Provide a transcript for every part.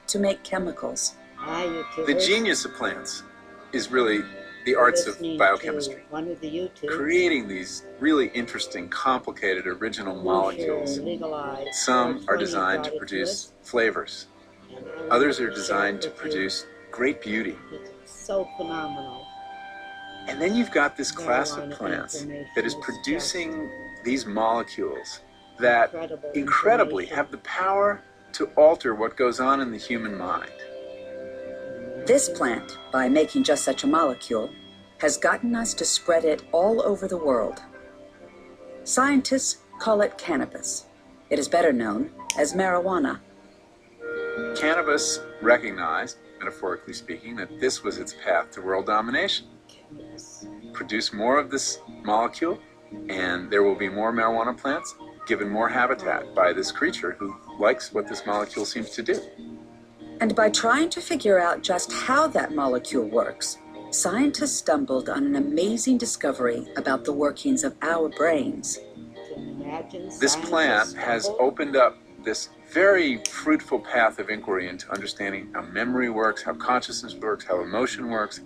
to make chemicals. The genius of plants is really the arts of biochemistry, creating these really interesting, complicated, original molecules. Some are designed to produce flavors. Others are designed to produce great beauty. It's so phenomenal. And then you've got this class of plants that is producing these molecules that incredibly have the power to alter what goes on in the human mind. This plant, by making just such a molecule, has gotten us to spread it all over the world. Scientists call it cannabis. It is better known as marijuana. Cannabis recognized, metaphorically speaking, that this was its path to world domination. Produce more of this molecule, and there will be more marijuana plants given more habitat by this creature who likes what this molecule seems to do. And by trying to figure out just how that molecule works, scientists stumbled on an amazing discovery about the workings of our brains. This plant has opened up this very fruitful path of inquiry into understanding how memory works, how consciousness works, how emotion works.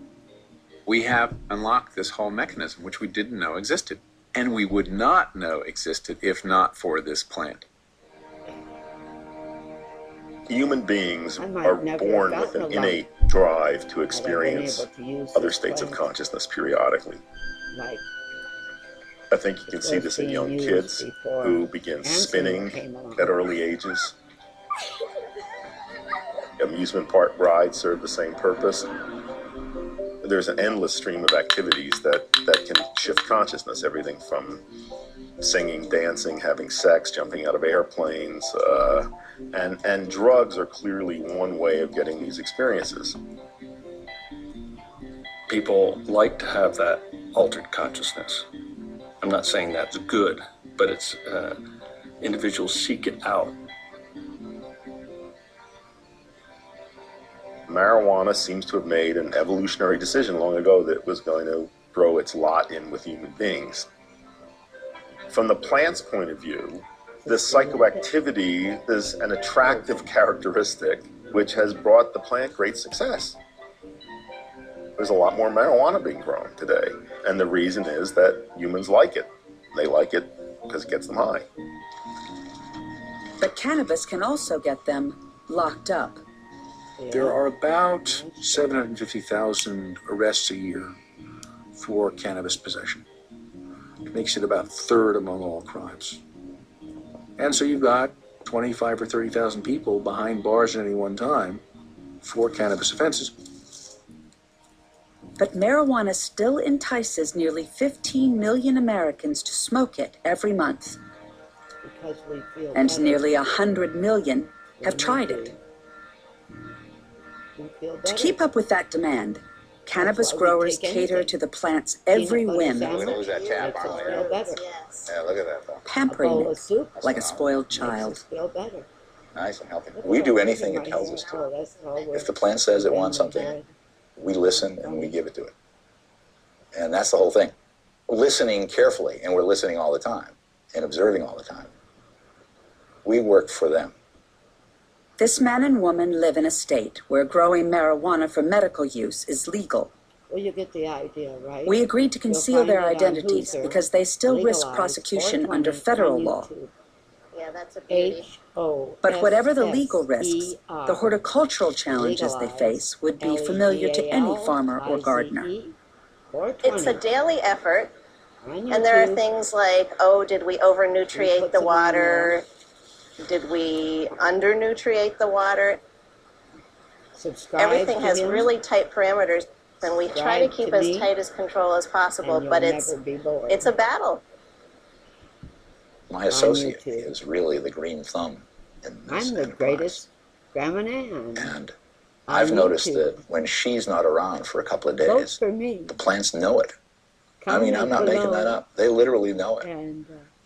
We have unlocked this whole mechanism, which we didn't know existed. And we would not know existed if not for this plant. Human beings are born with an innate drive to experience other states of consciousness periodically. I think you can see this in young kids who begin spinning at early ages. Amusement park rides serve the same purpose. There's an endless stream of activities that can shift consciousness, everything from singing, dancing, having sex, jumping out of airplanes, and drugs are clearly one way of getting these experiences. People like to have that altered consciousness. I'm not saying that's good, but it's individuals seek it out. Marijuana seems to have made an evolutionary decision long ago that it was going to throw its lot in with human beings. From the plant's point of view, this psychoactivity is an attractive characteristic which has brought the plant great success. There's a lot more marijuana being grown today, and the reason is that humans like it. They like it because it gets them high. But cannabis can also get them locked up. There are about 750,000 arrests a year for cannabis possession. It makes it about a third among all crimes. And so you've got 25 or 30,000 people behind bars at any one time for cannabis offenses. But marijuana still entices nearly 15 million Americans to smoke it every month. And nearly 100 million have tried it. To keep up with that demand, cannabis growers cater to the plant's every whim, Who's that tap on there? Yeah, look at that though. pampering it like a spoiled child. Nice and healthy. We do anything it tells us to. If the plant says it wants something, we listen and we give it to it. And that's the whole thing. Listening carefully, and we're listening all the time and observing all the time. We work for them. This man and woman live in a state where growing marijuana for medical use is legal. Well, you get the idea, right? We agreed to conceal their identities because they still risk prosecution under federal law. Yeah, that's a beauty. But whatever the legal risks, the horticultural challenges they face would be familiar to any farmer or gardener. It's a daily effort, and there are things like, oh, did we overnutriate the water? Did we undernutriate the water? Everything has really tight parameters, and we try to keep as tight as control as possible, but it's a battle. My associate is really the green thumb in this I'm the greatest grandma Nan. And I've noticed that when she's not around for a couple of days, the plants know it. I mean, I'm not making that up. They literally know it.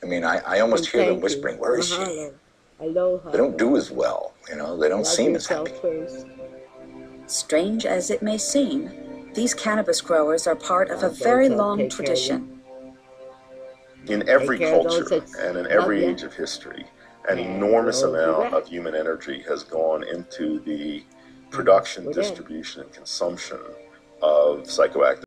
I mean, I almost hear them whispering, "Where is she?" They don't do as well, you know, they don't seem as happy. Strange as it may seem, these cannabis growers are part of a very long tradition. In every culture and in every age of history, An enormous amount of human energy has gone into the production, distribution, and consumption of psychoactive